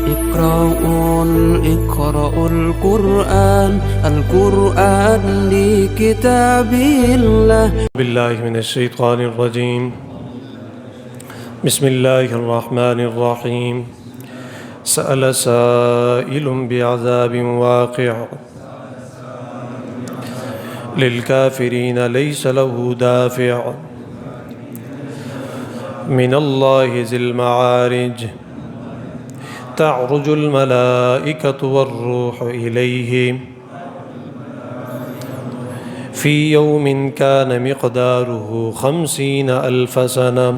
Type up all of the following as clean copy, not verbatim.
اقرأوا القرآن لكتاب الله. بالله من الشيطان الرجيم. بسم الله الرحمن الرحيم. سأل سائل بعذاب واقع للكافرين ليس له دافع من الله ذي المعارج تعرج الملائكة والروح إليه في يوم كان مقداره 50,000 سنة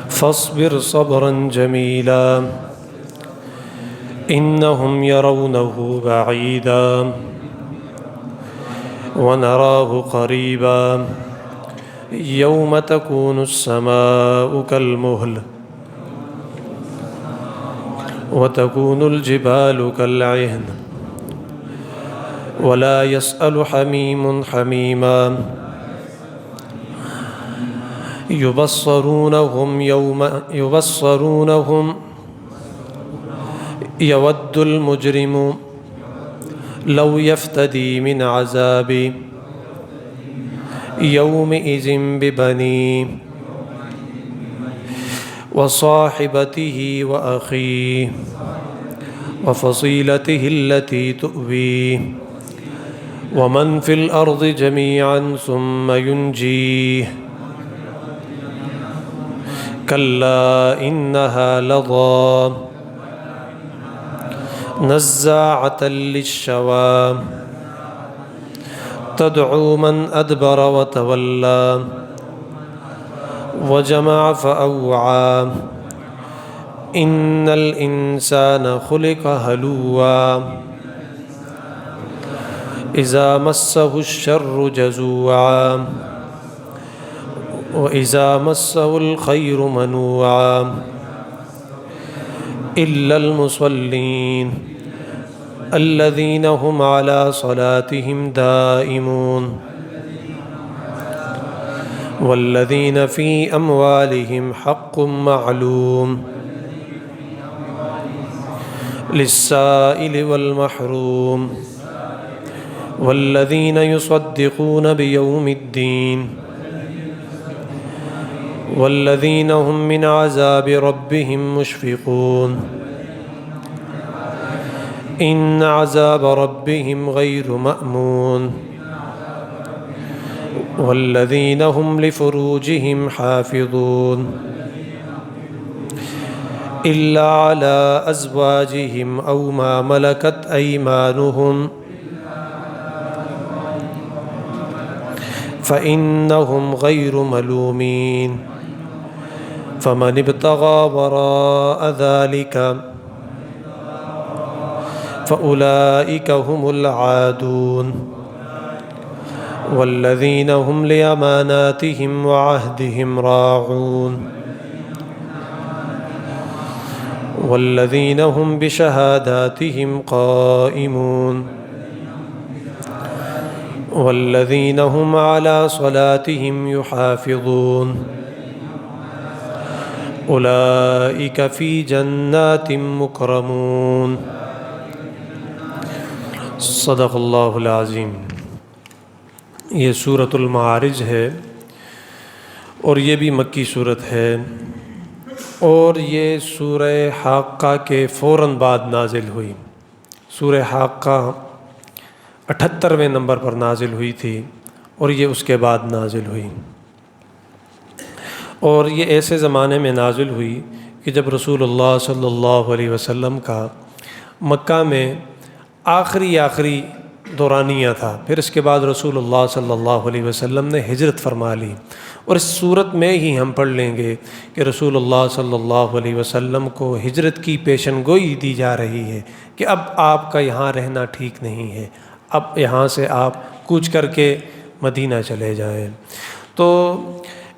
فاصبر صبرا جميلا إنهم يرونه بعيدا ونراه قريبا يوم تكون السماء كالمهل وتكون الجبال كالعهن ولا يسأل حميم حميما يبصرونهم يود المجرم لو يفتدي من عذاب يومئذ ببنيه وصاحبته وأخيه وفصيلته التي تؤويه ومن في الأرض جميعا ثم ينجيه كلا إنها لظى نزاعة للشوى تدعو من أدبر وتولى وجمع فأوعى إن الإنسان خلق هلوعا إذا مسه الشر جزوعا وإذا مسه الخير منوعا إلا المصلين الذين هم على صلاتهم دائمون والذين في أموالهم حق معلوم للسائل والمحروم والذين يصدقون بيوم الدين والذين هم من عذاب ربهم مشفقون إن عذاب ربهم غير مأمون والذين هم لفروجهم حافظون إلا على أزواجهم أو ما ملكت أيمانهم فإنهم غير ملومين فمن ابتغى وراء ذلك فأولئك هم العادون والذين هم لأماناتهم وعهدهم راعون والذين هم بشهاداتهم قائمون والذين هم على صلاتهم يحافظون أولئك في جنات مكرمون. صدق اللہ العظیم. یہ سورۃ المعارج ہے اور یہ بھی مکی صورت ہے اور یہ سورہ حاقہ کے فوراً بعد نازل ہوئی. سورہ حاقہ 78ویں نمبر پر نازل ہوئی تھی اور یہ اس کے بعد نازل ہوئی. اور یہ ایسے زمانے میں نازل ہوئی کہ جب رسول اللہ صلی اللہ علیہ وسلم کا مکہ میں آخری دورانیہ تھا. پھر اس کے بعد رسول اللہ صلی اللہ علیہ وسلم نے ہجرت فرما لی. اور اس صورت میں ہی ہم پڑھ لیں گے کہ رسول اللہ صلی اللہ علیہ وسلم کو ہجرت کی پیشن گوئی دی جا رہی ہے کہ اب آپ کا یہاں رہنا ٹھیک نہیں ہے، اب یہاں سے آپ کوچ کر کے مدینہ چلے جائیں. تو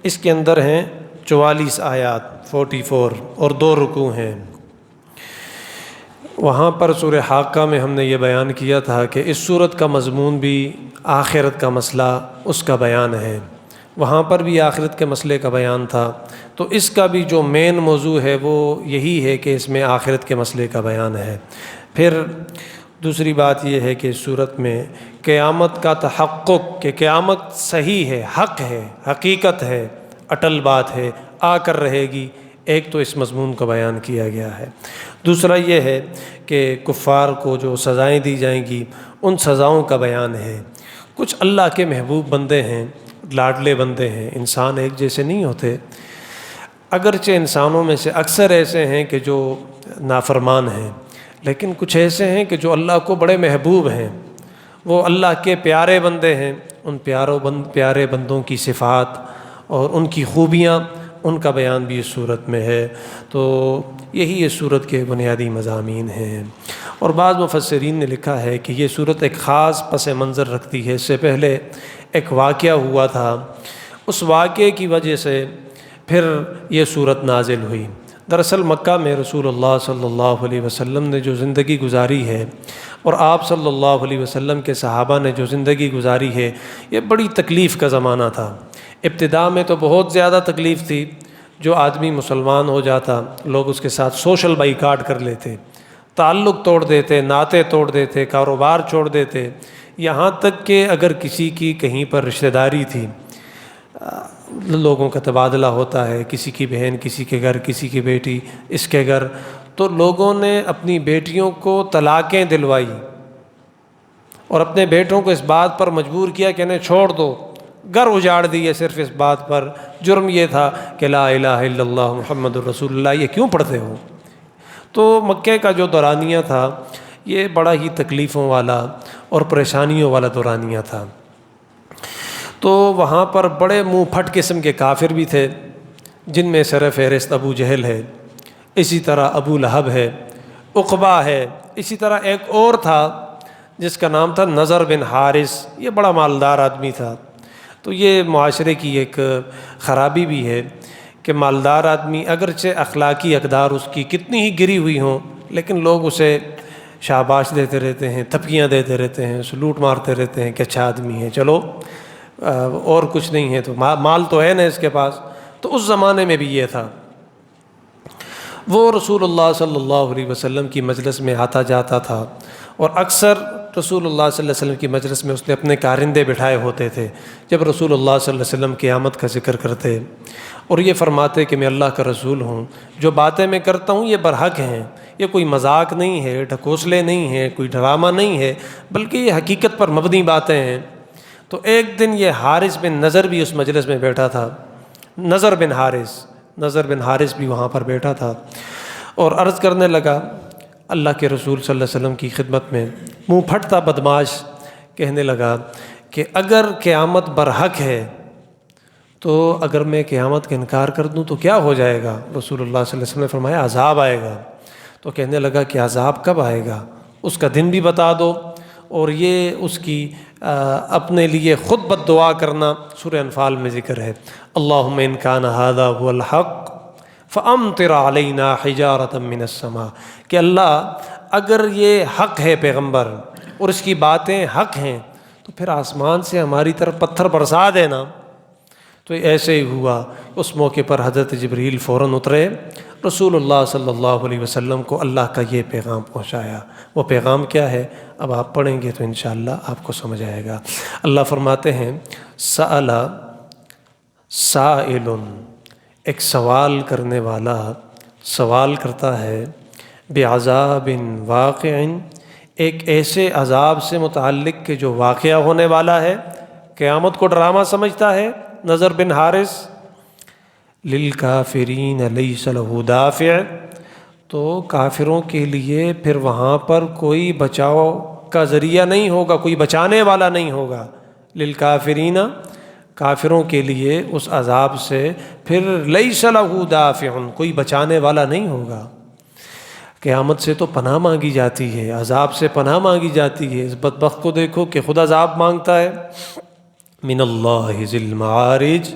اس کے اندر ہیں 44 آیات 44 اور 2 رکوع ہیں. وہاں پر سورہ حاقہ میں ہم نے یہ بیان کیا تھا کہ اس سورت کا مضمون بھی آخرت کا مسئلہ اس کا بیان ہے. وہاں پر بھی آخرت کے مسئلے کا بیان تھا، تو اس کا بھی جو مین موضوع ہے وہ یہی ہے کہ اس میں آخرت کے مسئلے کا بیان ہے۔ پھر دوسری بات یہ ہے کہ سورت میں قیامت کا تحقق، کہ قیامت صحیح ہے، حق ہے، حقیقت ہے، اٹل بات ہے، آ کر رہے گی، ایک تو اس مضمون کا بیان کیا گیا ہے۔ دوسرا یہ ہے کہ کفار کو جو سزائیں دی جائیں گی ان سزاؤں کا بیان ہے۔ کچھ اللہ کے محبوب بندے ہیں، لاڈلے بندے ہیں، انسان ایک جیسے نہیں ہوتے، اگرچہ انسانوں میں سے اکثر ایسے ہیں کہ جو نافرمان ہیں، لیکن کچھ ایسے ہیں کہ جو اللہ کو بڑے محبوب ہیں، وہ اللہ کے پیارے بندے ہیں۔ ان پیارے بندوں کی صفات اور ان کی خوبیاں، ان کا بیان بھی اس صورت میں ہے۔ تو یہی اس صورت کے بنیادی مضامین ہیں۔ اور بعض مفسرین نے لکھا ہے کہ یہ صورت ایک خاص پس منظر رکھتی ہے۔ اس سے پہلے ایک واقعہ ہوا تھا، اس واقعے کی وجہ سے پھر یہ صورت نازل ہوئی۔ دراصل مکہ میں رسول اللہ صلی اللہ علیہ وسلم نے جو زندگی گزاری ہے اور آپ صلی اللہ علیہ وسلم کے صحابہ نے جو زندگی گزاری ہے، یہ بڑی تکلیف کا زمانہ تھا۔ ابتداء میں تو بہت زیادہ تکلیف تھی، جو آدمی مسلمان ہو جاتا لوگ اس کے ساتھ سوشل بائیکاٹ کر لیتے، تعلق توڑ دیتے، ناطے توڑ دیتے، کاروبار چھوڑ دیتے، یہاں تک کہ اگر کسی کی کہیں پر رشتہ داری تھی، لوگوں کا تبادلہ ہوتا ہے، کسی کی بہن کسی کے گھر، کسی کی بیٹی اس کے گھر، تو لوگوں نے اپنی بیٹیوں کو طلاقیں دلوائی اور اپنے بیٹوں کو اس بات پر مجبور کیا کہ انہیں چھوڑ دو، گھر اجاڑ دیے صرف اس بات پر۔ جرم یہ تھا کہ لا الہ الا اللہ محمد الرسول اللہ، یہ کیوں پڑھتے ہو؟ تو مکے کا جو دورانیہ تھا یہ بڑا ہی تکلیفوں والا اور پریشانیوں والا دورانیہ تھا۔ تو وہاں پر بڑے منہ پھٹ قسم کے کافر بھی تھے، جن میں سر فہرست ابو جہل ہے، اسی طرح ابو لہب ہے، عقبہ ہے، اسی طرح ایک اور تھا جس کا نام تھا نضر بن حارث، یہ بڑا مالدار آدمی تھا۔ تو یہ معاشرے کی ایک خرابی بھی ہے کہ مالدار آدمی اگرچہ اخلاقی اقدار اس کی کتنی ہی گری ہوئی ہوں، لیکن لوگ اسے شاباش دیتے رہتے ہیں، تھپکیاں دیتے رہتے ہیں، سلوٹ مارتے رہتے ہیں کہ اچھا آدمی ہے، چلو اور کچھ نہیں ہے تو مال تو ہے نا اس کے پاس۔ تو اس زمانے میں بھی یہ تھا۔ وہ رسول اللہ صلی اللہ علیہ وسلم کی مجلس میں آتا جاتا تھا، اور اکثر رسول اللہ صلی اللہ علیہ وسلم کی مجلس میں اس نے اپنے کارندے بٹھائے ہوتے تھے۔ جب رسول اللہ صلی اللہ علیہ وسلم قیامت کا ذکر کرتے اور یہ فرماتے کہ میں اللہ کا رسول ہوں، جو باتیں میں کرتا ہوں یہ برحق ہیں، یہ کوئی مذاق نہیں ہے، ڈھکوسلے نہیں ہے، کوئی ڈرامہ نہیں ہے، بلکہ یہ حقیقت پر مبنی باتیں ہیں۔ تو ایک دن یہ حارث بن نضر بھی اس مجلس میں بیٹھا تھا، نضر بن حارث بھی وہاں پر بیٹھا تھا، اور عرض کرنے لگا اللہ کے رسول صلی اللہ علیہ وسلم کی خدمت میں، منہ پھٹتا بدمعاش کہنے لگا کہ اگر قیامت برحق ہے تو اگر میں قیامت کا انکار کر دوں تو کیا ہو جائے گا؟ رسول اللہ صلی اللہ علیہ وسلم نے فرمایا عذاب آئے گا۔ تو کہنے لگا کہ عذاب کب آئے گا؟ اس کا دن بھی بتا دو، اور یہ اس کی اپنے لیے خود بد دعا کرنا سورہ انفال میں ذکر ہے، اللہم ان کان ھذا ھو الحق فامطر علینا حجارۃ من السماء، کہ اللہ اگر یہ حق ہے پیغمبر اور اس کی باتیں حق ہیں تو پھر آسمان سے ہماری طرف پتھر برسا دینا۔ تو ایسے ہی ہوا۔ اس موقع پر حضرت جبریل فوراً اترے، رسول اللہ صلی اللہ علیہ وسلم کو اللہ کا یہ پیغام پہنچایا۔ وہ پیغام کیا ہے اب آپ پڑھیں گے تو انشاءاللہ آپ کو سمجھ آئے گا۔ اللہ فرماتے ہیں سأل سائل، ایک سوال کرنے والا سوال کرتا ہے، بعذاب واقع، ایک ایسے عذاب سے متعلق کہ جو واقعہ ہونے والا ہے، قیامت کو ڈرامہ سمجھتا ہے نضر بن حارث۔ للکافرین لیس لہ دافع، تو کافروں کے لیے پھر وہاں پر کوئی بچاؤ کا ذریعہ نہیں ہوگا، کوئی بچانے والا نہیں ہوگا۔ للکافرین، کافروں کے لیے اس عذاب سے پھر لیس لہ دافع، کوئی بچانے والا نہیں ہوگا۔ قیامت سے تو پناہ مانگی جاتی ہے، عذاب سے پناہ مانگی جاتی ہے۔ اس بدبخت کو دیکھو کہ خود عذاب مانگتا ہے۔ من اللہ ذی المعارج،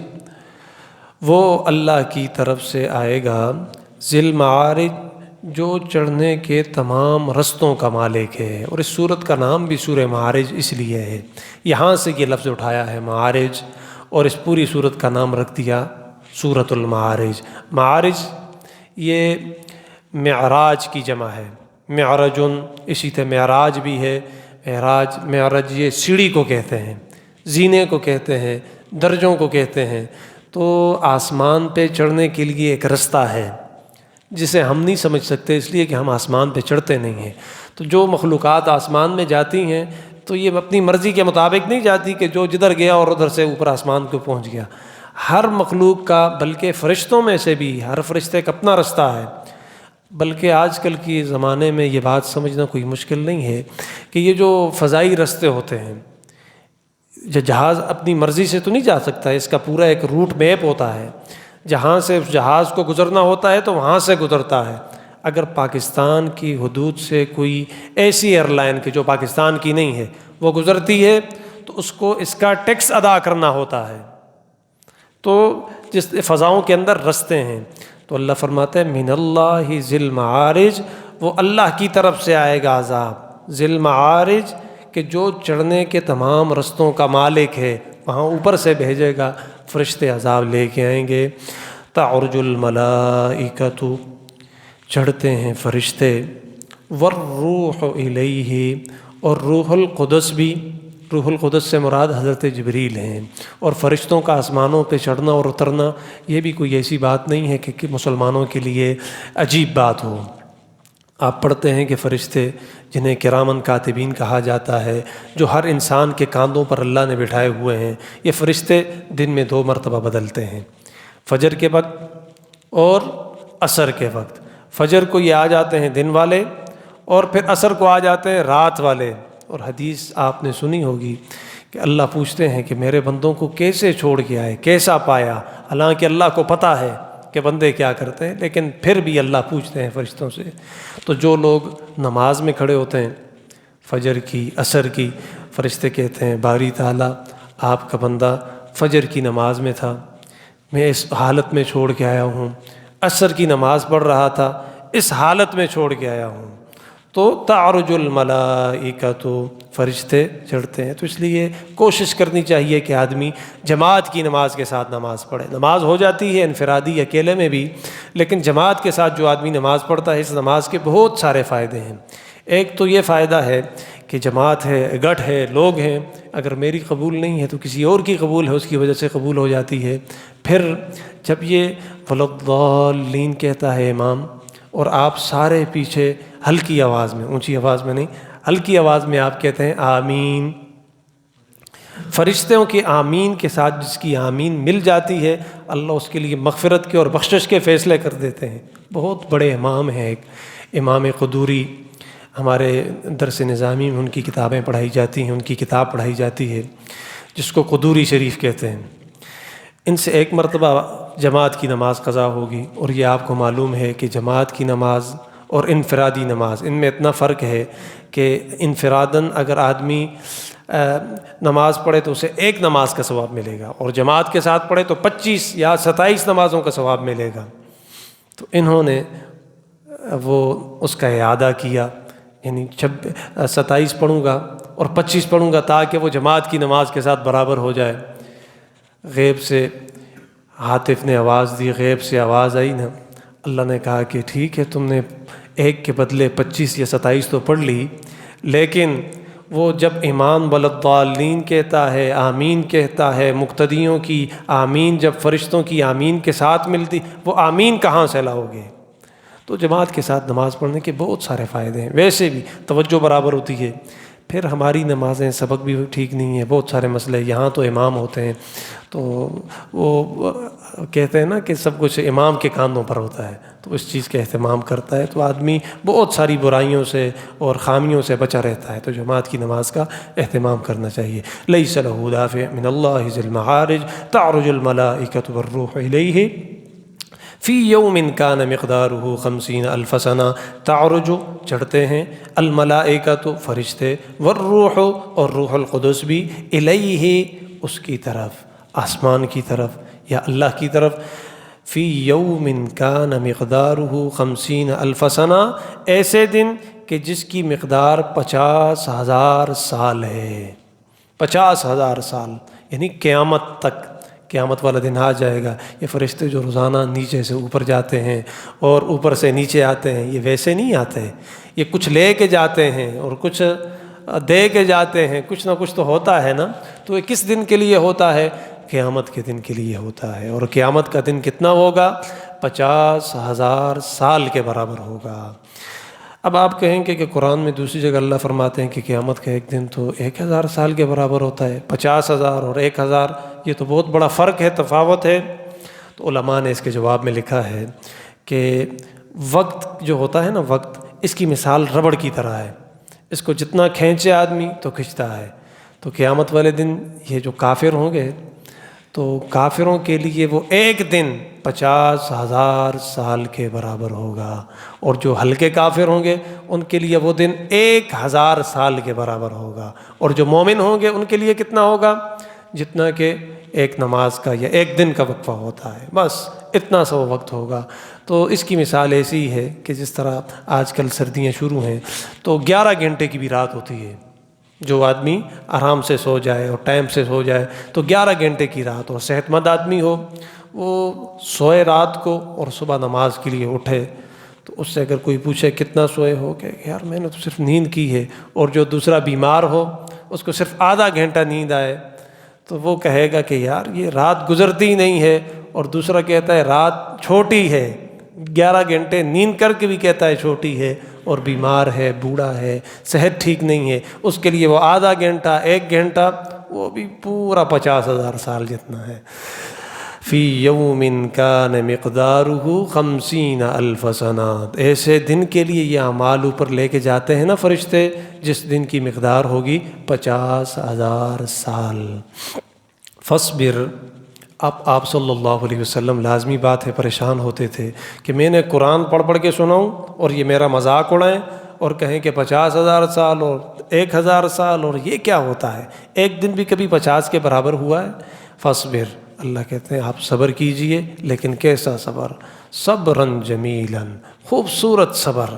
وہ اللہ کی طرف سے آئے گا، ذی المعارج، جو چڑھنے کے تمام رستوں کا مالک ہے۔ اور اس سورت کا نام بھی سورہ معارج اس لیے ہے، یہاں سے یہ لفظ اٹھایا ہے معارج، اور اس پوری صورت کا نام رکھ دیا سورۃ المعارج۔ معارج یہ معراج کی جمع ہے، معرجن، اسی طرح معراج بھی ہے، معراج یہ سیڑھی کو کہتے ہیں، زینے کو کہتے ہیں، درجوں کو کہتے ہیں۔ تو آسمان پہ چڑھنے کے لیے ایک رستہ ہے جسے ہم نہیں سمجھ سکتے، اس لیے کہ ہم آسمان پہ چڑھتے نہیں ہیں۔ تو جو مخلوقات آسمان میں جاتی ہیں تو یہ اپنی مرضی کے مطابق نہیں جاتی کہ جو جدھر گیا اور ادھر سے اوپر آسمان کو پہنچ گیا۔ ہر مخلوق کا، بلکہ فرشتوں میں سے بھی ہر فرشتے کا اپنا رستہ ہے۔ بلکہ آج کل کی زمانے میں یہ بات سمجھنا کوئی مشکل نہیں ہے کہ یہ جو فضائی رستے ہوتے ہیں، جہاز اپنی مرضی سے تو نہیں جا سکتا، اس کا پورا ایک روٹ میپ ہوتا ہے، جہاں سے اس جہاز کو گزرنا ہوتا ہے تو وہاں سے گزرتا ہے۔ اگر پاکستان کی حدود سے کوئی ایسی ایئر لائن کہ جو پاکستان کی نہیں ہے وہ گزرتی ہے تو اس کو اس کا ٹیکس ادا کرنا ہوتا ہے۔ تو جس فضاؤں کے اندر رستے ہیں، تو اللہ فرماتا ہے من اللہ ذی المعارج، وہ اللہ کی طرف سے آئے گا عذاب، ذی المعارج کہ جو چڑھنے کے تمام رستوں کا مالک ہے، وہاں اوپر سے بھیجے گا، فرشتے عذاب لے کے آئیں گے۔ تعرج الملائکۃ، چڑھتے ہیں فرشتے، والروح الیہ، اور روح القدس بھی، روح القدس سے مراد حضرت جبریل ہیں۔ اور فرشتوں کا آسمانوں پہ چڑھنا اور اترنا یہ بھی کوئی ایسی بات نہیں ہے کہ مسلمانوں کے لیے عجیب بات ہو۔ آپ پڑھتے ہیں کہ فرشتے جنہیں کرامن کاتبین کہا جاتا ہے، جو ہر انسان کے کاندھوں پر اللہ نے بٹھائے ہوئے ہیں، یہ فرشتے دن میں 2 مرتبہ بدلتے ہیں، فجر کے وقت اور عصر کے وقت۔ فجر کو یہ آ جاتے ہیں دن والے، اور پھر عصر کو آ جاتے ہیں رات والے۔ اور حدیث آپ نے سنی ہوگی کہ اللہ پوچھتے ہیں کہ میرے بندوں کو کیسے چھوڑ کے آئے، کیسا پایا، حالانکہ اللہ کو پتہ ہے کہ بندے کیا کرتے ہیں، لیکن پھر بھی اللہ پوچھتے ہیں فرشتوں سے۔ تو جو لوگ نماز میں کھڑے ہوتے ہیں فجر کی، عصر کی، فرشتے کہتے ہیں باری تعالیٰ آپ کا بندہ فجر کی نماز میں تھا، میں اس حالت میں چھوڑ کے آیا ہوں، عصر کی نماز پڑھ رہا تھا، اس حالت میں چھوڑ کے آیا ہوں۔ تو تعرج الملائکۃ، فرشتے چڑھتے ہیں۔ تو اس لیے کوشش کرنی چاہیے کہ آدمی جماعت کی نماز کے ساتھ نماز پڑھے۔ نماز ہو جاتی ہے انفرادی اکیلے میں بھی، لیکن جماعت کے ساتھ جو آدمی نماز پڑھتا ہے اس نماز کے بہت سارے فائدے ہیں۔ ایک تو یہ فائدہ ہے کہ جماعت ہے، گٹھ ہے، لوگ ہیں، اگر میری قبول نہیں ہے تو کسی اور کی قبول ہے، اس کی وجہ سے قبول ہو جاتی ہے۔ پھر جب یہ وَلَضَّالِّينَ کہتا ہے امام، اور آپ سارے پیچھے ہلکی آواز میں، اونچی آواز میں نہیں، ہلکی آواز میں آپ کہتے ہیں آمین۔ فرشتوں کی آمین کے ساتھ جس کی آمین مل جاتی ہے، اللہ اس کے لیے مغفرت کے اور بخشش کے فیصلے کر دیتے ہیں۔ بہت بڑے امام ہیں، ایک امام قدوری، ہمارے درس نظامی میں ان کی کتابیں پڑھائی جاتی ہیں، ان کی کتاب پڑھائی جاتی ہے جس کو قدوری شریف کہتے ہیں۔ ان سے ایک مرتبہ جماعت کی نماز قضا ہوگی، اور یہ آپ کو معلوم ہے کہ جماعت کی نماز اور انفرادی نماز ان میں اتنا فرق ہے کہ انفراداً اگر آدمی نماز پڑھے تو اسے 1 نماز کا ثواب ملے گا، اور جماعت کے ساتھ پڑھے تو 25 یا 27 نمازوں کا ثواب ملے گا۔ تو انہوں نے وہ اس کا اعادہ کیا، یعنی 27 پڑھوں گا اور 25 پڑھوں گا تاکہ وہ جماعت کی نماز کے ساتھ برابر ہو جائے۔ غیب سے عاطف نے آواز دی، غیب سے آواز آئی نا، اللہ نے کہا کہ ٹھیک ہے تم نے 1 کے بدلے 25 یا 27 تو پڑھ لی، لیکن وہ جب امام وَلَضَّالِّينَ کہتا ہے، آمین کہتا ہے، مقتدیوں کی آمین جب فرشتوں کی آمین کے ساتھ ملتی، وہ آمین کہاں سے لاؤ گے؟ تو جماعت کے ساتھ نماز پڑھنے کے بہت سارے فائدے ہیں، ویسے بھی توجہ برابر ہوتی ہے۔ پھر ہماری نمازیں سبق بھی ٹھیک نہیں ہے، بہت سارے مسئلے، یہاں تو امام ہوتے ہیں تو وہ کہتے ہیں نا کہ سب کچھ امام کے کاندھوں پر ہوتا ہے، تو اس چیز کا اہتمام کرتا ہے تو آدمی بہت ساری برائیوں سے اور خامیوں سے بچا رہتا ہے۔ تو جماعت کی نماز کا اہتمام کرنا چاہیے۔ لیس لہ دافع من اللہ ذی المعارج تعرج الملائکۃ والروح الیہ فی یوم کان مقدارہ 50,000 سنہ، تعرج چڑھتے ہیں، الملائکۃ فرشتے، والروح اور روح القدس بھی، الیہ اس کی طرف، آسمان کی طرف یا اللہ کی طرف، فی یوم کان مقدارہ 50,000 سنہ، ایسے دن کہ جس کی مقدار 50,000 سال ہے، 50,000 سال، یعنی قیامت تک قیامت والا دن آ جائے گا، یہ فرشتے جو روزانہ نیچے سے اوپر جاتے ہیں اور اوپر سے نیچے آتے ہیں، یہ ویسے نہیں آتے، یہ کچھ لے کے جاتے ہیں اور کچھ دے کے جاتے ہیں، کچھ نہ کچھ تو ہوتا ہے نا۔ تو یہ کس دن کے لیے ہوتا ہے؟ قیامت کے دن کے لیے ہوتا ہے۔ اور قیامت کا دن کتنا ہوگا؟ 50,000 سال کے برابر ہوگا۔ اب آپ کہیں گے کہ قرآن میں دوسری جگہ اللہ فرماتے ہیں کہ قیامت کا ایک دن تو 1,000 سال کے برابر ہوتا ہے، 50,000 اور 1,000 یہ تو بہت بڑا فرق ہے، تفاوت ہے۔ تو علماء نے اس کے جواب میں لکھا ہے کہ وقت جو ہوتا ہے نا، وقت، اس کی مثال ربڑ کی طرح ہے، اس کو جتنا کھینچے آدمی تو کھنچتا ہے۔ تو قیامت والے دن یہ جو کافر ہوں گے تو کافروں کے لیے وہ ایک دن 50,000 سال کے برابر ہوگا، اور جو ہلکے کافر ہوں گے ان کے لیے وہ دن 1,000 سال کے برابر ہوگا، اور جو مومن ہوں گے ان کے لیے کتنا ہوگا؟ جتنا کہ ایک نماز کا یا ایک دن کا وقفہ ہوتا ہے، بس اتنا سا وہ وقت ہوگا۔ تو اس کی مثال ایسی ہے کہ جس طرح آج کل سردیاں شروع ہیں تو 11 گھنٹے کی بھی رات ہوتی ہے، جو آدمی آرام سے سو جائے اور ٹائم سے سو جائے تو 11 گھنٹے کی رات، اور صحت مند آدمی ہو وہ سوئے رات کو اور صبح نماز کے لیے اٹھے، تو اس سے اگر کوئی پوچھے کتنا سوئے ہو، کہ یار میں نے تو صرف نیند کی ہے، اور جو دوسرا بیمار ہو اس کو صرف آدھا گھنٹہ نیند آئے تو وہ کہے گا کہ یار یہ رات گزرتی نہیں ہے، اور دوسرا کہتا ہے رات چھوٹی ہے، 11 گھنٹے نیند کر کے بھی کہتا ہے چھوٹی ہے، اور بیمار ہے، بوڑھا ہے، صحت ٹھیک نہیں ہے، اس کے لیے وہ آدھا گھنٹہ، 1 گھنٹہ، وہ بھی پورا 50,000 سال جتنا ہے۔ فی یوم کان مقدارہ 50,000 سنۃ، ایسے دن کے لیے یہ اعمال اوپر لے کے جاتے ہیں نا فرشتے، جس دن کی مقدار ہوگی 50,000 سال۔ فاصبر، اب آپ صلی اللہ علیہ وسلم لازمی بات ہے پریشان ہوتے تھے کہ میں نے قرآن پڑھ کے سناؤں اور یہ میرا مذاق اڑائیں اور کہیں کہ 50,000 سال اور 1,000 سال، اور یہ کیا ہوتا ہے؟ ایک دن بھی کبھی 50 کے برابر ہوا ہے؟ فاصبر، اللہ کہتے ہیں آپ صبر کیجئے، لیکن کیسا صبر؟ صبراً جمیلاً، خوبصورت صبر۔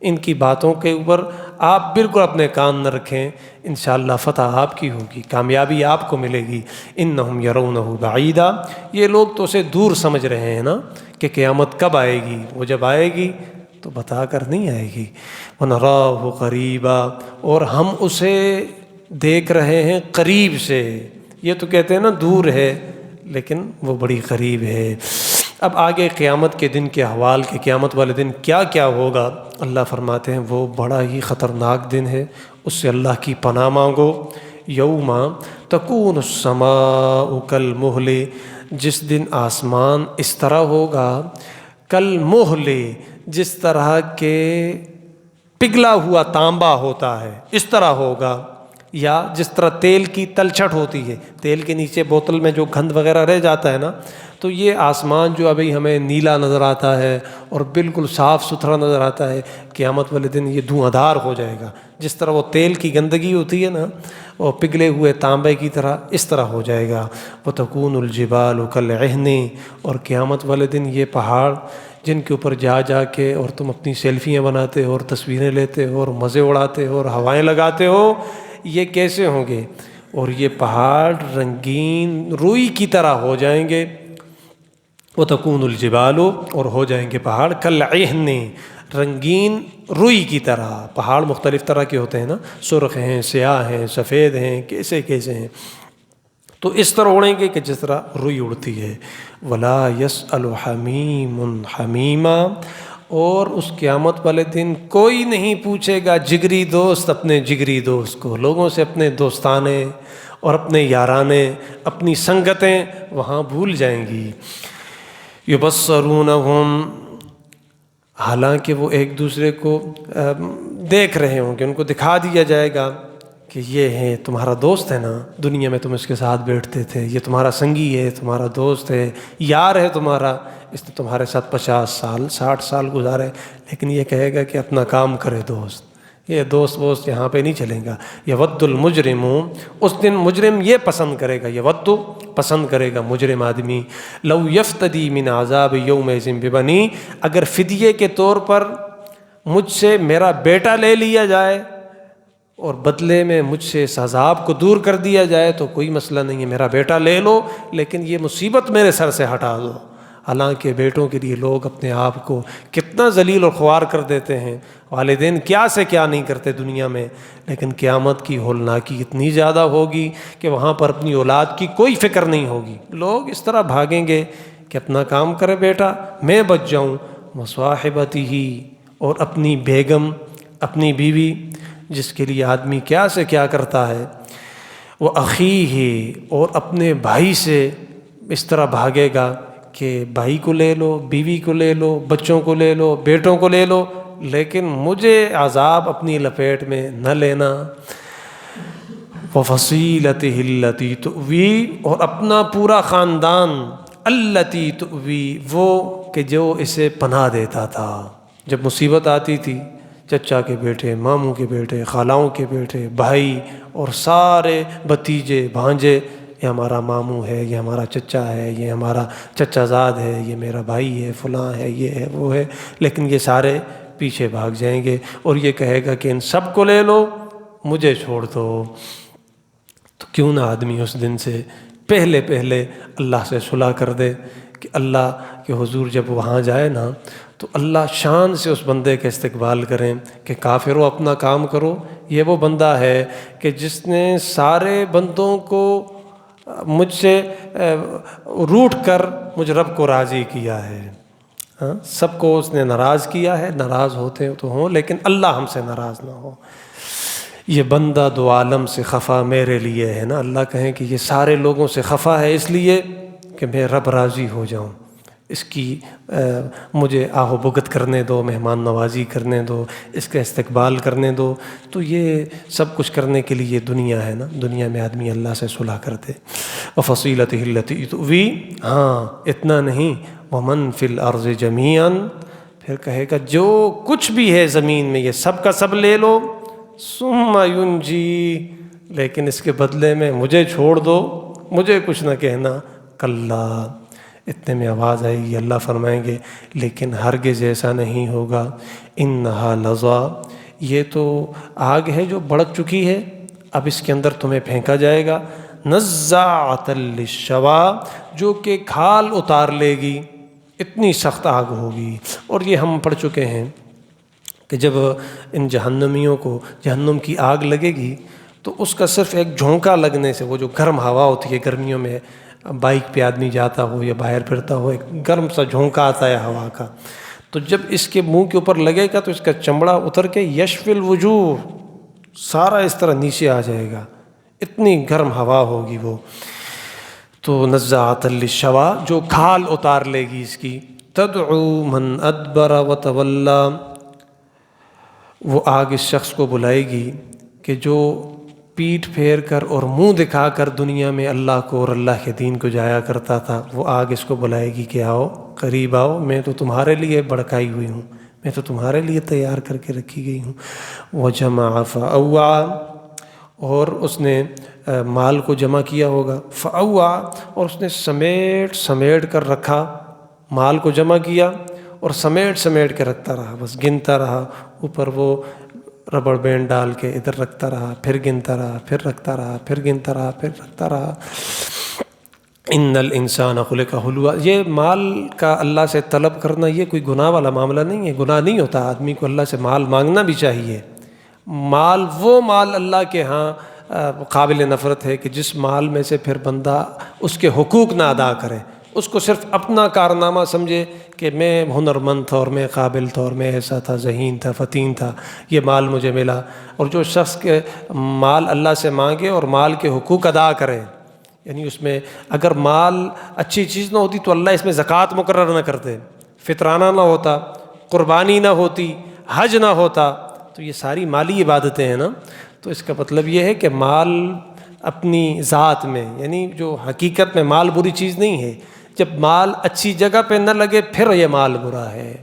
ان کی باتوں کے اوپر آپ بالکل اپنے کان نہ رکھیں، انشاءاللہ فتح آپ کی ہوگی، کامیابی آپ کو ملے گی۔ انہم یرونہ بعیدا، یہ لوگ تو اسے دور سمجھ رہے ہیں نا کہ قیامت کب آئے گی، وہ جب آئے گی تو بتا کر نہیں آئے گی۔ ونراہ قریبا، اور ہم اسے دیکھ رہے ہیں قریب سے، یہ تو کہتے ہیں نا دور ہے، لیکن وہ بڑی قریب ہے۔ اب آگے قیامت کے دن کے احوال، کہ قیامت والے دن کیا کیا ہوگا، اللہ فرماتے ہیں وہ بڑا ہی خطرناک دن ہے، اس سے اللہ کی پناہ مانگو۔ یوم تکون السماء کالمہل، جس دن آسمان اس طرح ہوگا، کالمہل، جس طرح کے پگھلا ہوا تانبا ہوتا ہے اس طرح ہوگا، یا جس طرح تیل کی تلچھٹ ہوتی ہے، تیل کے نیچے بوتل میں جو گند وغیرہ رہ جاتا ہے نا، تو یہ آسمان جو ابھی ہمیں نیلا نظر آتا ہے اور بالکل صاف ستھرا نظر آتا ہے، قیامت والے دن یہ دھواں دھار ہو جائے گا، جس طرح وہ تیل کی گندگی ہوتی ہے نا، وہ پگھلے ہوئے تانبے کی طرح اس طرح ہو جائے گا۔ وَتَكُونُ الْجِبَالُ كَالْعِهْنِ، اور قیامت والے دن یہ پہاڑ جن کے اوپر جا کے اور تم اپنی سیلفیاں بناتے ہو اور تصویریں لیتے ہو اور مزے اڑاتے ہو اور ہوائیں لگاتے ہو، یہ کیسے ہوں گے؟ اور یہ پہاڑ رنگین روئی کی طرح ہو جائیں گے۔ وَتَكُونُ الْجِبَالُ، اور ہو جائیں گے پہاڑ كَالْعِهْنِ، رنگین روئی کی طرح۔ پہاڑ مختلف طرح کے ہوتے ہیں نا، سرخ ہیں، سیاہ ہیں، سفید ہیں، کیسے کیسے ہیں، تو اس طرح اڑیں گے کہ جس طرح روئی اڑتی ہے۔ وَلَا يَسْأَلُ حَمِيمٌ حَمِيمًا، اور اس قیامت والے دن کوئی نہیں پوچھے گا جگری دوست اپنے جگری دوست کو، لوگوں سے اپنے دوستانے اور اپنے یارانے، اپنی سنگتیں وہاں بھول جائیں گی۔ یبصرونہم، حالانکہ وہ ایک دوسرے کو دیکھ رہے ہوں گے، ان کو دکھا دیا جائے گا کہ یہ ہے تمہارا دوست ہے نا، دنیا میں تم اس کے ساتھ بیٹھتے تھے، یہ تمہارا سنگی ہے، تمہارا دوست ہے، یار ہے تمہارا، اس نے تمہارے ساتھ 50 سال 60 سال گزارے، لیکن یہ کہے گا کہ اپنا کام کرے دوست، یہ دوست یہاں پہ نہیں چلیں گا۔ یود المجرم، اس دن مجرم یہ پسند کرے گا، یود پسند کرے گا مجرم آدمی، لو یفتدی من عذاب یومئذ ببنی، اگر فدیے کے طور پر مجھ سے میرا بیٹا لے لیا جائے اور بدلے میں مجھ سے اس عذاب کو دور کر دیا جائے تو کوئی مسئلہ نہیں ہے، میرا بیٹا لے لو، لیکن یہ مصیبت میرے سر سے ہٹا دو۔ حالانکہ بیٹوں کے لیے لوگ اپنے آپ کو کتنا ذلیل اور خوار کر دیتے ہیں، والدین کیا سے کیا نہیں کرتے دنیا میں، لیکن قیامت کی ہولناکی اتنی زیادہ ہوگی کہ وہاں پر اپنی اولاد کی کوئی فکر نہیں ہوگی۔ لوگ اس طرح بھاگیں گے کہ اپنا کام کرے بیٹا، میں بچ جاؤں، وصاحبتہ، اور اپنی بیگم، اپنی بیوی، جس کے لیے آدمی کیا سے کیا کرتا ہے، وہ اخیہ، اور اپنے بھائی سے اس طرح بھاگے گا کہ بھائی کو لے لو، بیوی کو لے لو، بچوں کو لے لو، بیٹوں کو لے لو، لیکن مجھے عذاب اپنی لپیٹ میں نہ لینا۔ وفصیلتہ التی تؤوی، اور اپنا پورا خاندان، التی تؤوی، وہ کہ جو اسے پناہ دیتا تھا۔ جب مصیبت آتی تھی، چچا کے بیٹے، ماموں کے بیٹے، خالاؤں کے بیٹے، بھائی اور سارے بھتیجے بھانجے، یہ ہمارا ماموں ہے، یہ ہمارا چچا ہے، یہ ہمارا چچا زاد ہے، یہ میرا بھائی ہے، فلاں ہے، یہ ہے، وہ ہے، لیکن یہ سارے پیچھے بھاگ جائیں گے اور یہ کہے گا کہ ان سب کو لے لو، مجھے چھوڑ دو۔ تو کیوں نہ آدمی اس دن سے پہلے اللہ سے صلح کر دے کہ اللہ کے حضور جب وہاں جائے نا تو اللہ شان سے اس بندے کا استقبال کریں کہ کافروں اپنا کام کرو، یہ وہ بندہ ہے کہ جس نے سارے بندوں کو مجھ سے روٹ کر مجھ رب کو راضی کیا ہے۔ ہاں، سب کو اس نے ناراض کیا ہے، ناراض ہوتے تو ہوں لیکن اللہ ہم سے ناراض نہ ہو۔ یہ بندہ دو عالم سے خفا میرے لیے ہے نا، اللہ کہیں کہ یہ سارے لوگوں سے خفا ہے اس لیے کہ میں رب راضی ہو جاؤں، اس کی مجھے آہ و بھگت کرنے دو، مہمان نوازی کرنے دو، اس کا استقبال کرنے دو۔ تو یہ سب کچھ کرنے کے لیے دنیا ہے نا، دنیا میں آدمی اللہ سے صلح کرتے۔ وفصیلتہ التی تؤوی، ہاں اتنا نہیں، ومن فی الارض جمیعا، پھر کہے گا جو کچھ بھی ہے زمین میں یہ سب کا سب لے لو، ثم ینجی، لیکن اس کے بدلے میں مجھے چھوڑ دو، مجھے کچھ نہ کہنا۔ کلا، اتنے میں آواز آئے گی، اللہ فرمائیں گے لیکن ہرگز ایسا نہیں ہوگا، انہا لظیٰ، یہ تو آگ ہے جو بھڑک چکی ہے، اب اس کے اندر تمہیں پھینکا جائے گا، نزاعۃ للشویٰ، جو کہ کھال اتار لے گی، اتنی سخت آگ ہوگی۔ اور یہ ہم پڑھ چکے ہیں کہ جب ان جہنمیوں کو جہنم کی آگ لگے گی تو اس کا صرف ایک جھونکا لگنے سے، وہ جو گرم ہوا ہوتی ہے گرمیوں میں، بائک پہ آدمی جاتا ہو یا باہر پھرتا ہو، ایک گرم سا جھونکا آتا ہے ہوا کا، تو جب اس کے منہ کے اوپر لگے گا تو اس کا چمڑا اتر کے یشفی الوجوہ، سارا اس طرح نیچے آ جائے گا، اتنی گرم ہوا ہوگی وہ۔ تو نزاعۃ للشویٰ، جو کھال اتار لے گی اس کی، تدعو من ادبر وتولی، وہ آگ اس شخص کو بلائے گی کہ جو پیٹھ پھیر کر اور منہ دکھا کر دنیا میں اللہ کو اور اللہ کے دین کو جایا کرتا تھا، وہ آگ اس کو بلائے گی کہ آؤ، قریب آؤ، میں تو تمہارے لیے بڑکائی ہوئی ہوں، میں تو تمہارے لیے تیار کر کے رکھی گئی ہوں۔ وجمع فأوعى، اور اس نے مال کو جمع کیا ہوگا، فأوعى، اور اس نے سمیٹ کر رکھا، مال کو جمع کیا اور سمیٹ کے رکھتا رہا، بس گنتا رہا، اوپر وہ ربڑ بینڈ ڈال کے ادھر رکھتا رہا، پھر گنتا رہا، پھر رکھتا رہا، پھر گنتا رہا، پھر رکھتا رہا۔ ان الانسان خلق ہلوعا، یہ مال کا اللہ سے طلب کرنا یہ کوئی گناہ والا معاملہ نہیں ہے، گناہ نہیں ہوتا، آدمی کو اللہ سے مال مانگنا بھی چاہیے۔ مال، وہ مال اللہ کے ہاں قابل نفرت ہے کہ جس مال میں سے پھر بندہ اس کے حقوق نہ ادا کرے، اس کو صرف اپنا کارنامہ سمجھے کہ میں ہنرمند تھا اور میں قابل تھا اور میں ایسا تھا، ذہین تھا، فتین تھا، یہ مال مجھے ملا۔ اور جو شخص کے مال اللہ سے مانگے اور مال کے حقوق ادا کرے، یعنی اس میں اگر مال اچھی چیز نہ ہوتی تو اللہ اس میں زکوٰۃ مقرر نہ کرتے، فطرانہ نہ ہوتا، قربانی نہ ہوتی، حج نہ ہوتا، تو یہ ساری مالی عبادتیں ہیں نا۔ تو اس کا مطلب یہ ہے کہ مال اپنی ذات میں، یعنی جو حقیقت میں مال بری چیز نہیں ہے، جب مال اچھی جگہ پہ نہ لگے پھر یہ مال برا ہے۔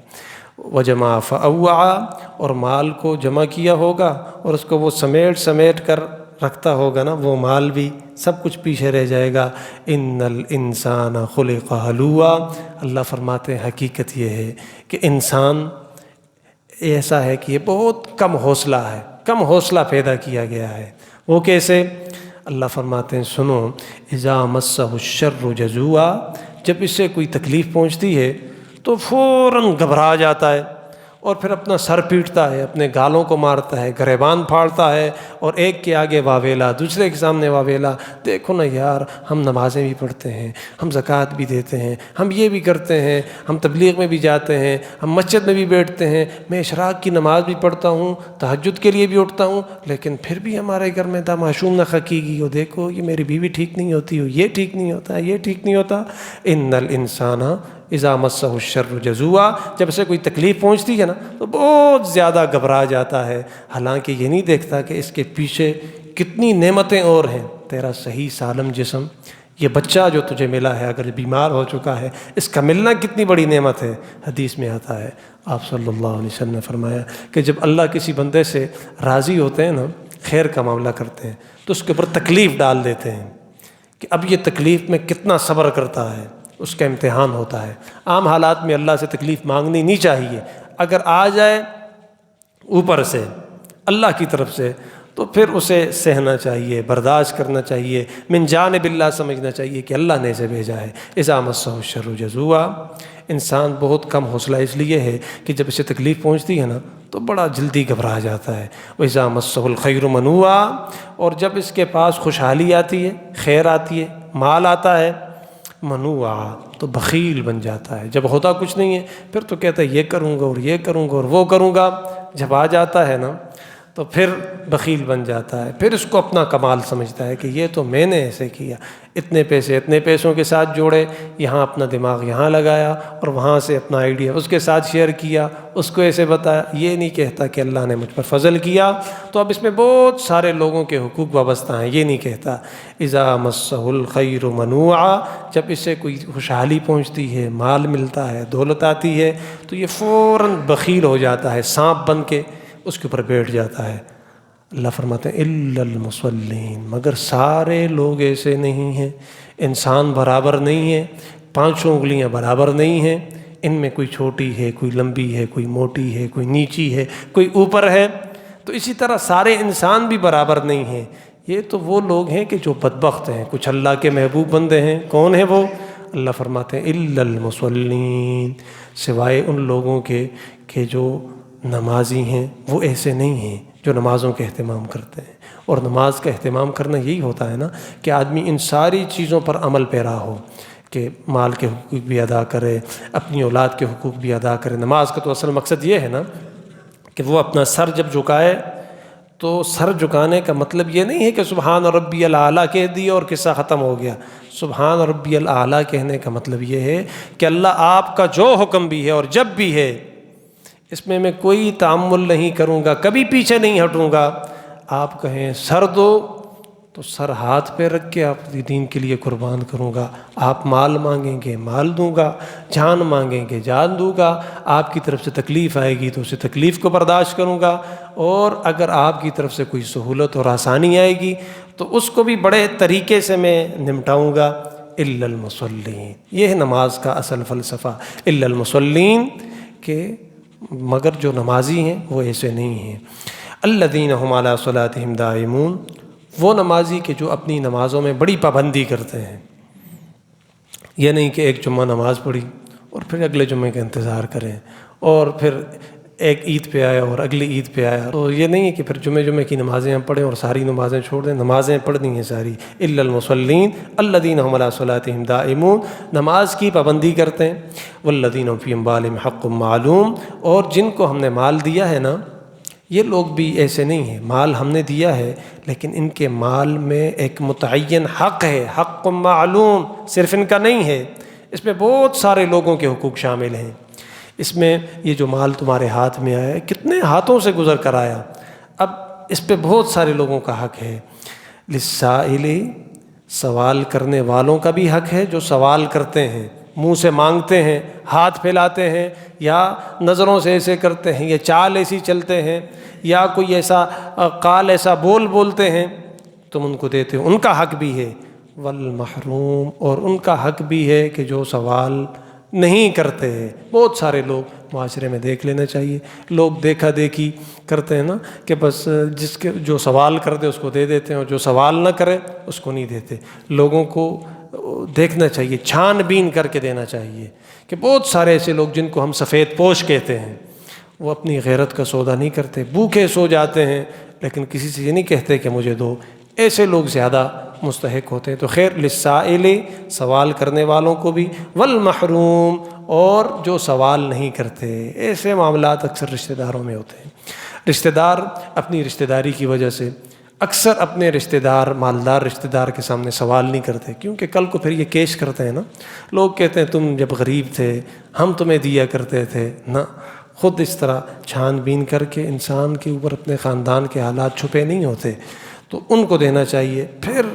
وجمع فأوعى، اور مال کو جمع کیا ہوگا اور اس کو وہ سمیٹ کر رکھتا ہوگا نا، وہ مال بھی سب کچھ پیچھے رہ جائے گا۔ ان الانسان خلق ہلوعا، اللہ فرماتے ہیں حقیقت یہ ہے کہ انسان ایسا ہے کہ یہ بہت کم حوصلہ ہے، کم حوصلہ پیدا کیا گیا ہے۔ وہ کیسے؟ اللہ فرماتے ہیں سنو، اذا مسہ الشر جزوعا، جب اس سے کوئی تکلیف پہنچتی ہے تو فوراً گھبرا جاتا ہے اور پھر اپنا سر پیٹتا ہے، اپنے گالوں کو مارتا ہے، گریبان پھاڑتا ہے، اور ایک کے آگے واویلا، دوسرے کے سامنے واویلا، دیکھو نا یار، ہم نمازیں بھی پڑھتے ہیں، ہم زکوٰۃ بھی دیتے ہیں، ہم یہ بھی کرتے ہیں، ہم تبلیغ میں بھی جاتے ہیں، ہم مسجد میں بھی بیٹھتے ہیں، میں اشراق کی نماز بھی پڑھتا ہوں، تہجد کے لیے بھی اٹھتا ہوں، لیکن پھر بھی ہمارے گھر میں معشوم نہ خکیگی ہو، دیکھو یہ میری بیوی ٹھیک نہیں ہوتی ہو، یہ ٹھیک نہیں ہوتا، یہ ٹھیک نہیں ہوتا۔ ان الانسان اذا مسہ الشر جزوعا، جب اسے کوئی تکلیف پہنچتی ہے نا تو بہت زیادہ گھبرا جاتا ہے، حالانکہ یہ نہیں دیکھتا کہ اس کے پیچھے کتنی نعمتیں اور ہیں۔ تیرا صحیح سالم جسم، یہ بچہ جو تجھے ملا ہے اگر بیمار ہو چکا ہے، اس کا ملنا کتنی بڑی نعمت ہے۔ حدیث میں آتا ہے، آپ صلی اللہ علیہ وسلم نے فرمایا کہ جب اللہ کسی بندے سے راضی ہوتے ہیں نا، خیر کا معاملہ کرتے ہیں، تو اس کے اوپر تکلیف ڈال دیتے ہیں کہ اب یہ تکلیف میں کتنا صبر کرتا ہے، اس کا امتحان ہوتا ہے۔ عام حالات میں اللہ سے تکلیف مانگنی نہیں چاہیے، اگر آ جائے اوپر سے اللہ کی طرف سے تو پھر اسے سہنا چاہیے، برداشت کرنا چاہیے، من جانب اللہ سمجھنا چاہیے کہ اللہ نے اسے بھیجا ہے۔ اذا مسہ الشر جزوعا، انسان بہت کم حوصلہ اس لیے ہے کہ جب اسے تکلیف پہنچتی ہے نا تو بڑا جلدی گھبرا جاتا ہے۔ وَإِذَا مَسَّهُ الْخَيْرُ مَنُوعًا، اور جب اس کے پاس خوشحالی آتی ہے، خیر آتی ہے، مال آتا ہے، منوعا، تو بخیل بن جاتا ہے۔ جب ہوتا کچھ نہیں ہے پھر تو کہتا ہے یہ کروں گا اور یہ کروں گا اور وہ کروں گا، جب آ جاتا ہے نا تو پھر بخیل بن جاتا ہے، پھر اس کو اپنا کمال سمجھتا ہے کہ یہ تو میں نے ایسے کیا، اتنے پیسے اتنے پیسوں کے ساتھ جوڑے، یہاں اپنا دماغ یہاں لگایا اور وہاں سے اپنا آئیڈیا اس کے ساتھ شیئر کیا، اس کو ایسے بتایا۔ یہ نہیں کہتا کہ اللہ نے مجھ پر فضل کیا تو اب اس میں بہت سارے لوگوں کے حقوق وابستہ ہیں، یہ نہیں کہتا۔ اذا مسہ الخیر منوعا، جب اس سے کوئی خوشحالی پہنچتی ہے، مال ملتا ہے، دولت آتی ہے، تو یہ فوراً بخیل ہو جاتا ہے، سانپ بن کے اس کے اوپر بیٹھ جاتا ہے۔ اللہ فرماتے ہیں الا المصلین، مگر سارے لوگ ایسے نہیں ہیں، انسان برابر نہیں ہے، پانچوں انگلیاں برابر نہیں ہیں، ان میں کوئی چھوٹی ہے، کوئی لمبی ہے، کوئی موٹی ہے، کوئی نیچی ہے، کوئی اوپر ہے، تو اسی طرح سارے انسان بھی برابر نہیں ہیں۔ یہ تو وہ لوگ ہیں کہ جو بدبخت ہیں، کچھ اللہ کے محبوب بندے ہیں۔ کون ہیں وہ؟ اللہ فرماتے ہیں الا المصلین، سوائے ان لوگوں کے کہ جو نمازی ہیں، وہ ایسے نہیں ہیں جو نمازوں کا اہتمام کرتے ہیں۔ اور نماز کا اہتمام کرنا یہی ہوتا ہے نا کہ آدمی ان ساری چیزوں پر عمل پیرا ہو، کہ مال کے حقوق بھی ادا کرے، اپنی اولاد کے حقوق بھی ادا کرے۔ نماز کا تو اصل مقصد یہ ہے نا کہ وہ اپنا سر جب جھکائے تو سر جھکانے کا مطلب یہ نہیں ہے کہ سبحان ربی الاعلیٰ کہہ دیا اور قصہ ختم ہو گیا۔ سبحان ربی الاعلیٰ کہنے کا مطلب یہ ہے کہ اللہ آپ کا جو حکم بھی ہے اور جب بھی ہے، اس میں کوئی تعامل نہیں کروں گا، کبھی پیچھے نہیں ہٹوں گا۔ آپ کہیں سر دو تو سر ہاتھ پہ رکھ کے آپ دین کے لیے قربان کروں گا۔ آپ مال مانگیں گے، مال دوں گا، جان مانگیں گے، جان دوں گا۔ آپ کی طرف سے تکلیف آئے گی تو اسے تکلیف کو برداشت کروں گا، اور اگر آپ کی طرف سے کوئی سہولت اور آسانی آئے گی تو اس کو بھی بڑے طریقے سے میں نمٹاؤں گا۔ الا المصلین، یہ ہے نماز کا اصل فلسفہ۔ الا المصلین، کہ مگر جو نمازی ہیں وہ ایسے نہیں ہیں۔ الذین هم علی صلاتہم دائمون، وہ نمازی کہ جو اپنی نمازوں میں بڑی پابندی کرتے ہیں۔ یہ نہیں کہ ایک جمعہ نماز پڑھی اور پھر اگلے جمعے کا انتظار کریں، اور پھر ایک عید پہ آیا اور اگلی عید پہ آیا، تو یہ نہیں ہے کہ پھر جمعے کی نمازیں ہم پڑھیں اور ساری نمازیں چھوڑ دیں۔ نمازیں پڑھنی ہیں ساری۔ الا المصلین الذین هم علی صلاتہم دائمون، نماز کی پابندی کرتے ہیں۔ والذین هم فی اموالہم حق معلوم، اور جن کو ہم نے مال دیا ہے نا، یہ لوگ بھی ایسے نہیں ہیں۔ مال ہم نے دیا ہے لیکن ان کے مال میں ایک متعین حق ہے، حق معلوم، صرف ان کا نہیں ہے، اس میں بہت سارے لوگوں کے حقوق شامل ہیں۔ اس میں یہ جو مال تمہارے ہاتھ میں آیا ہے، کتنے ہاتھوں سے گزر کر آیا، اب اس پہ بہت سارے لوگوں کا حق ہے۔ للسائل، سوال کرنے والوں کا بھی حق ہے، جو سوال کرتے ہیں، منہ سے مانگتے ہیں، ہاتھ پھیلاتے ہیں، یا نظروں سے ایسے کرتے ہیں، یا چال ایسی چلتے ہیں، یا کوئی ایسا قال ایسا بولتے ہیں، تم ان کو دیتے ہو، ان کا حق بھی ہے۔ والمحروم، اور ان کا حق بھی ہے کہ جو سوال نہیں کرتے ہیں۔ بہت سارے لوگ معاشرے میں دیکھ لینا چاہیے۔ لوگ دیکھا دیکھی کرتے ہیں نا کہ بس جس کے جو سوال کر دے اس کو دے دیتے ہیں، اور جو سوال نہ کرے اس کو نہیں دیتے۔ لوگوں کو دیکھنا چاہیے، چھان بین کر کے دینا چاہیے کہ بہت سارے ایسے لوگ جن کو ہم سفید پوش کہتے ہیں، وہ اپنی غیرت کا سودا نہیں کرتے، بھوکے سو جاتے ہیں لیکن کسی سے یہ نہیں کہتے کہ مجھے دو۔ ایسے لوگ زیادہ مستحق ہوتے ہیں۔ تو خیر للسائل، سوال کرنے والوں کو بھی، والمحروم، اور جو سوال نہیں کرتے۔ ایسے معاملات اکثر رشتہ داروں میں ہوتے ہیں۔ رشتہ دار اپنی رشتہ داری کی وجہ سے اکثر اپنے رشتہ دار، مالدار رشتہ دار کے سامنے سوال نہیں کرتے، کیونکہ کل کو پھر یہ کیش کرتے ہیں نا، لوگ کہتے ہیں تم جب غریب تھے ہم تمہیں دیا کرتے تھے نہ۔ خود اس طرح چھان بین کر کے انسان کے اوپر اپنے خاندان کے حالات چھپے نہیں ہوتے، تو ان کو دینا چاہیے، پھر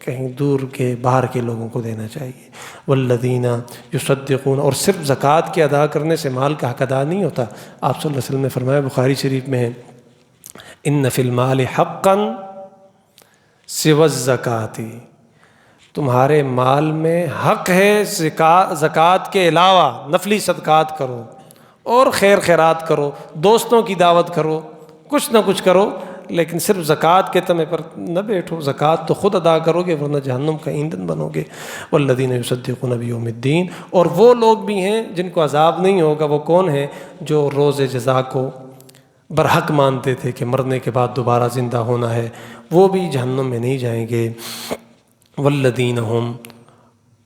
کہیں دور کے باہر کے لوگوں کو دینا چاہیے۔ والذین یصدقون، اور صرف زکوٰۃ کے ادا کرنے سے مال کا حق ادا نہیں ہوتا۔ آپ صلی اللہ علیہ وسلم نے فرمایا، بخاری شریف میں ہے، ان فی المال حقا سوى الزکوٰۃ، تمہارے مال میں حق ہے زکوٰۃ کے علاوہ، نفلی صدقات کرو اور خیر خیرات کرو، دوستوں کی دعوت کرو، کچھ نہ کچھ کرو، لیکن صرف زکوٰۃ کے تمے پر نہ بیٹھو۔ زکوٰۃ تو خود ادا کرو گے ورنہ جہنم کا ایندھن بنو گے۔ والذین یصدقون بیوم الدین، اور وہ لوگ بھی ہیں جن کو عذاب نہیں ہوگا۔ وہ کون ہیں؟ جو روز جزا کو برحق مانتے تھے کہ مرنے کے بعد دوبارہ زندہ ہونا ہے، وہ بھی جہنم میں نہیں جائیں گے۔ والذین هم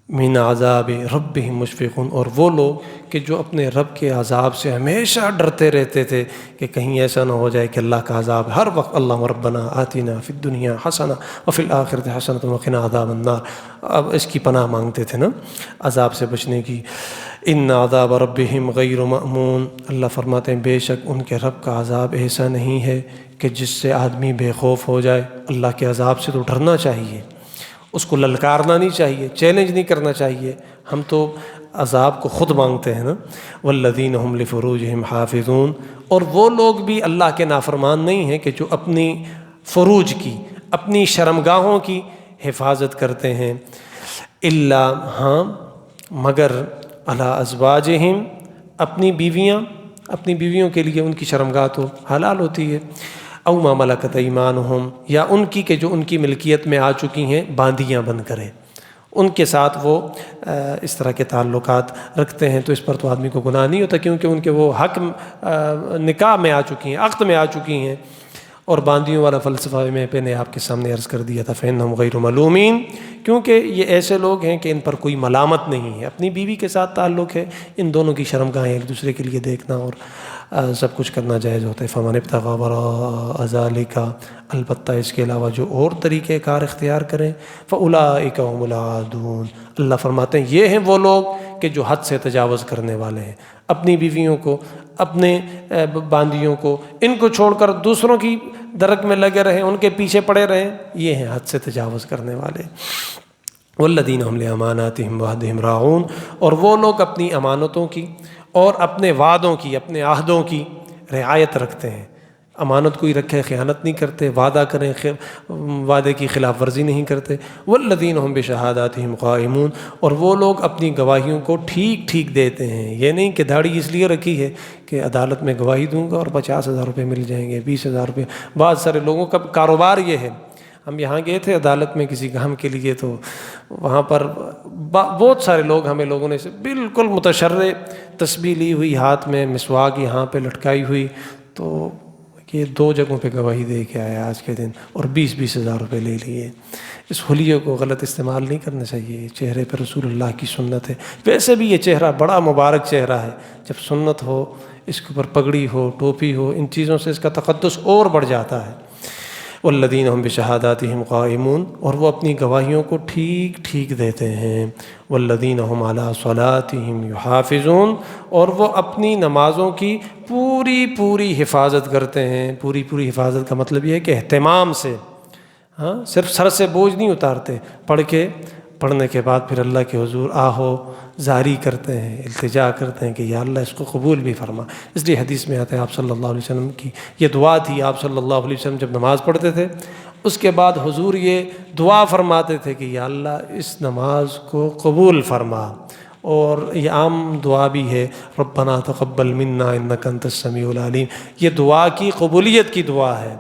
من عذاب ربهم مشفقون، اور وہ لوگ کہ جو اپنے رب کے عذاب سے ہمیشہ ڈرتے رہتے تھے کہ کہیں ایسا نہ ہو جائے کہ اللہ کا عذاب ہر وقت، اللہم ربنا آتنا فی الدنیا حسنہ وفی الآخرۃ حسنۃ وقنا عذاب النار، اب اس کی پناہ مانگتے تھے نا عذاب سے بچنے کی۔ ان عذاب ربہم غیر مأمون، اللہ فرماتے ہیں بے شک ان کے رب کا عذاب ایسا نہیں ہے کہ جس سے آدمی بے خوف ہو جائے۔ اللہ کے عذاب سے تو ڈرنا چاہیے، اس کو للکارنا نہیں چاہیے، چیلنج نہیں کرنا چاہیے، ہم تو عذاب کو خود مانگتے ہیں نا۔ والذین هم لفروجہم حافظون، اور وہ لوگ بھی اللہ کے نافرمان نہیں ہیں کہ جو اپنی فروج کی، اپنی شرمگاہوں کی حفاظت کرتے ہیں۔ الا، ہاں مگر، علی ازواجہم، اپنی بیویوں کے لیے ان کی شرمگاہ تو حلال ہوتی ہے۔ او ما ملکت ایمانہم، یا ان کی کہ جو ان کی ملکیت میں آ چکی ہیں باندیاں بن کریں، ان کے ساتھ وہ اس طرح کے تعلقات رکھتے ہیں، تو اس پر تو آدمی کو گناہ نہیں ہوتا، کیونکہ ان کے وہ حق نکاح میں آ چکی ہیں، عقد میں آ چکی ہیں۔ اور باندیوں والا فلسفہ میں نے آپ کے سامنے عرض کر دیا تھا، فإنہم غیر ملومین، کیونکہ یہ ایسے لوگ ہیں کہ ان پر کوئی ملامت نہیں ہے، اپنی بیوی کے ساتھ تعلق ہے، ان دونوں کی شرمگاہیں ایک دوسرے کے لیے دیکھنا اور سب کچھ کرنا جائز ہوتا ہے۔ فمن ابتغى وراء ذلك، البتہ اس کے علاوہ جو اور طریقۂ کار اختیار کریں، فأولئک هم العادون، اللہ فرماتے ہیں یہ ہیں وہ لوگ کہ جو حد سے تجاوز کرنے والے ہیں، اپنی بیویوں کو، اپنے باندیوں کو، ان کو چھوڑ کر دوسروں کی درک میں لگے رہیں، ان کے پیچھے پڑے رہیں، یہ ہیں حد سے تجاوز کرنے والے۔ والذین هم لأماناتهم وعہدہم راعون، اور وہ لوگ اپنی امانتوں کی اور اپنے وعدوں کی، اپنے عہدوں کی رعایت رکھتے ہیں۔ امانت کوئی رکھے، خیانت نہیں کرتے، وعدہ کریں وعدے کی خلاف ورزی نہیں کرتے۔ والذین هم بشہاداتہم قائمون، اور وہ لوگ اپنی گواہیوں کو ٹھیک ٹھیک دیتے ہیں۔ یہ نہیں کہ داڑھی اس لیے رکھی ہے کہ عدالت میں گواہی دوں گا اور 50,000 روپے مل جائیں گے، 20,000 روپے۔ بعض سارے لوگوں کا کاروبار یہ ہے۔ ہم یہاں گئے تھے عدالت میں کسی کام کے لیے، تو وہاں پر بہت سارے لوگ، ہمیں لوگوں نے بالکل متشرع تسبیح لی ہوئی ہاتھ میں، مسواک یہاں پہ لٹکائی ہوئی، تو یہ 2 جگہوں پہ گواہی دے کے آیا آج کے دن، اور 20,000 روپے لے لیے۔ اس حلیے کو غلط استعمال نہیں کرنا چاہیے، چہرے پہ رسول اللہ کی سنت ہے۔ ویسے بھی یہ چہرہ بڑا مبارک چہرہ ہے، جب سنت ہو، اس کے اوپر پگڑی ہو، ٹوپی ہو، ان چیزوں سے اس کا تقدس اور بڑھ جاتا ہے۔ والذین هم بشہاداتہم قائمون، اور وہ اپنی گواہیوں کو ٹھیک ٹھیک دیتے ہیں۔ والذین هم علی صلاتہم یحافظون، اور وہ اپنی نمازوں کی پوری حفاظت کرتے ہیں۔ پوری حفاظت کا مطلب یہ ہے کہ اہتمام سے، ہاں صرف سر سے بوجھ نہیں اتارتے، پڑھنے کے بعد پھر اللہ کے حضور آہو زاری کرتے ہیں، التجا کرتے ہیں کہ یا اللہ اس کو قبول بھی فرما۔ اس لیے حدیث میں آتا ہے آپ صلی اللہ علیہ وسلم کی یہ دعا تھی، آپ صلی اللہ علیہ وسلم جب نماز پڑھتے تھے اس کے بعد حضور یہ دعا فرماتے تھے کہ یا اللہ اس نماز کو قبول فرما، اور یہ عام دعا بھی ہے، ربنا تقبل منا انک انت السمیع العلیم۔ یہ دعا کی قبولیت کی دعا ہے،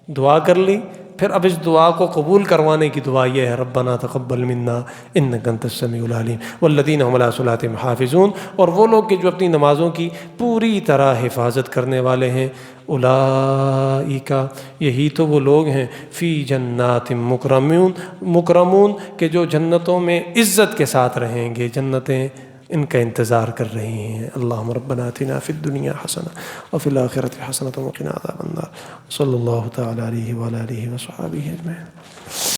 دعا کر لی، پھر اب اس دعا کو قبول کروانے کی دعا یہ ہے، ربنا تقبل منا انک انت السمیع العلیم والذین هم علی صلاتهم حافظون، اور وہ لوگ کہ جو اپنی نمازوں کی پوری طرح حفاظت کرنے والے ہیں، اولئک، یہی تو وہ لوگ ہیں، فی جنات مکرمون، کہ جو جنتوں میں عزت کے ساتھ رہیں گے، جنتیں ان کا انتظار کر رہی ہیں۔ اللہم ربنا آتنا فی الدنیا حسنہ وفی الآخرۃ حسنۃ وقنا عذاب النار۔ صلی اللہ تعالی علیہ وآلہ آلہ وصحبہ اجمعین۔